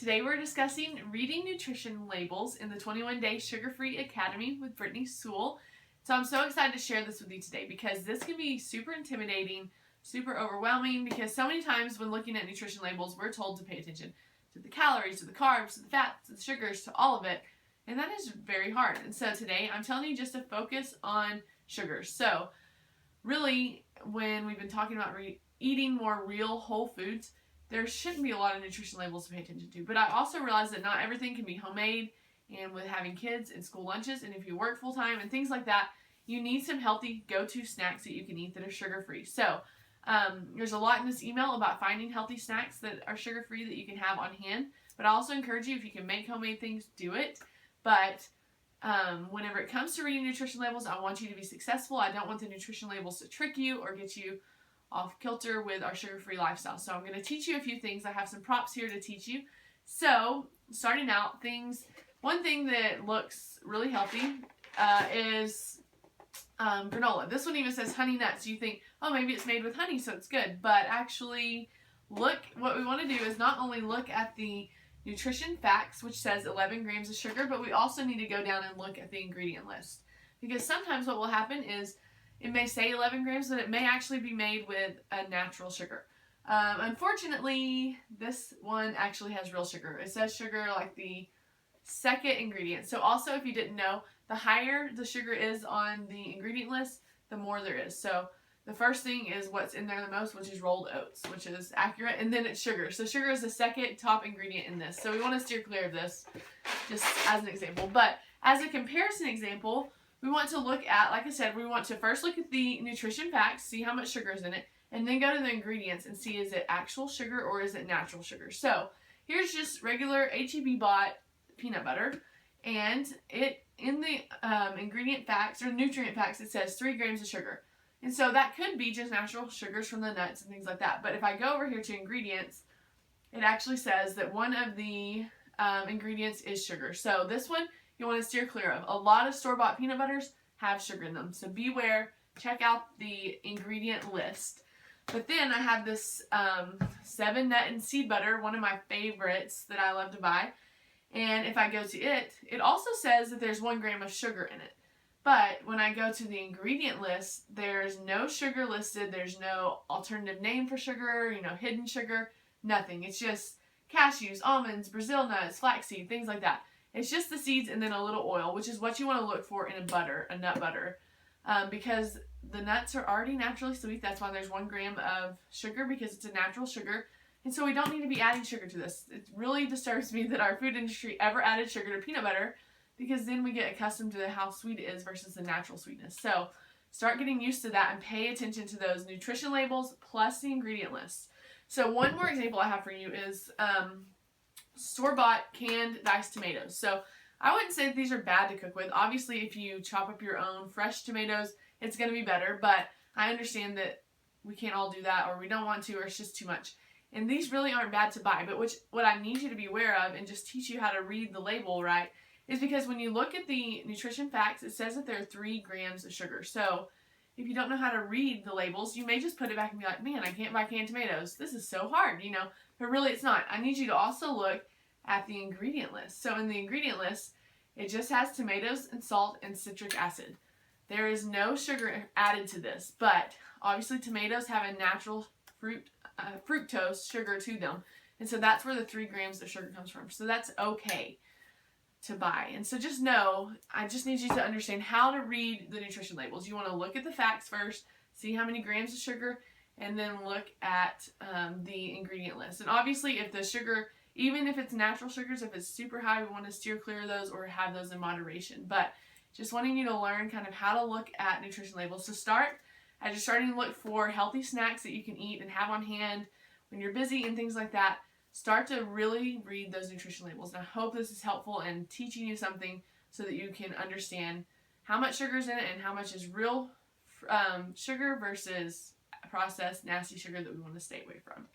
Today we're discussing reading nutrition labels in the 21-Day Sugar-Free Academy with Brittany Sewell. So I'm so excited to share this with you today because this can be super intimidating, super overwhelming, because so many times when looking at nutrition labels, we're told to pay attention to the calories, to the carbs, to the fats, to the sugars, to all of it. And that is very hard. And so today I'm telling you just to focus on sugars. So really, when we've been talking about eating more real whole foods, there shouldn't be a lot of nutrition labels to pay attention to. But I also realize that not everything can be homemade, and with having kids and school lunches, and if you work full time and things like that, you need some healthy go-to snacks that you can eat that are sugar-free. So there's a lot in this email about finding healthy snacks that are sugar-free that you can have on hand. But I also encourage you, if you can make homemade things, do it. But whenever it comes to reading nutrition labels, I want you to be successful. I don't want the nutrition labels to trick you or get you off kilter with our sugar-free lifestyle. So I'm going to teach you a few things. I have some props here to teach you. So starting out, one thing that looks really healthy is granola. This one even says honey nuts. You think, oh, maybe it's made with honey, so it's good. But actually, what we want to do is not only look at the nutrition facts, which says 11 grams of sugar, but we also need to go down and look at the ingredient list. Because sometimes what will happen is it may say 11 grams, but it may actually be made with a natural sugar. Unfortunately, this one actually has real sugar. It says sugar like the second ingredient. So also, if you didn't know, the higher the sugar is on the ingredient list, the more there is. So the first thing is what's in there the most, which is rolled oats, which is accurate, and then it's sugar. So sugar is the second top ingredient in this. So we want to steer clear of this, just as an example. But as a comparison example, we want to look at, like I said, we want to first look at the nutrition facts, see how much sugar is in it, and then go to the ingredients and see, is it actual sugar or is it natural sugar? So here's just regular H-E-B bought peanut butter, and it in the ingredient facts or nutrient facts, it says 3 grams of sugar. And so that could be just natural sugars from the nuts and things like that. But if I go over here to ingredients, it actually says that one of the ingredients is sugar. So this one you want to steer clear of. A lot of store-bought peanut butters have sugar in them. So beware, check out the ingredient list. But then I have this 7 nut and seed butter, one of my favorites that I love to buy. And if I go to it, it also says that there's 1 gram of sugar in it. But when I go to the ingredient list, there's no sugar listed. There's no alternative name for sugar, hidden sugar, nothing. It's just cashews, almonds, Brazil nuts, flaxseed, things like that. It's just the seeds and then a little oil, which is what you want to look for in a nut butter. Because the nuts are already naturally sweet. That's why there's 1 gram of sugar, because it's a natural sugar. And so we don't need to be adding sugar to this. It really disturbs me that our food industry ever added sugar to peanut butter, because then we get accustomed to how sweet it is versus the natural sweetness. So start getting used to that and pay attention to those nutrition labels plus the ingredient list. So one more example I have for you is store-bought canned diced tomatoes. So I wouldn't say that these are bad to cook with. Obviously, if you chop up your own fresh tomatoes, it's going to be better. But I understand that we can't all do that, or we don't want to, or it's just too much. And these really aren't bad to buy. But what I need you to be aware of and just teach you how to read the label right is because when you look at the nutrition facts, it says that there are 3 grams of sugar. So if you don't know how to read the labels, you may just put it back and be like, man, I can't buy canned tomatoes. This is so hard, But really, it's not. I need you to also look at the ingredient list. So in the ingredient list, it just has tomatoes and salt and citric acid. There is no sugar added to this, but obviously tomatoes have a natural fructose sugar to them. And so that's where the 3 grams of sugar comes from. So that's okay to buy. And so just know, I just need you to understand how to read the nutrition labels. You want to look at the facts first, see how many grams of sugar, and then look at the ingredient list. And obviously, if the sugar, even if it's natural sugars, if it's super high, we want to steer clear of those or have those in moderation. But just wanting you to learn kind of how to look at nutrition labels. So as you're starting to look for healthy snacks that you can eat and have on hand when you're busy and things like that, start to really read those nutrition labels. And I hope this is helpful in teaching you something so that you can understand how much sugar is in it and how much is real sugar versus processed nasty sugar that we want to stay away from.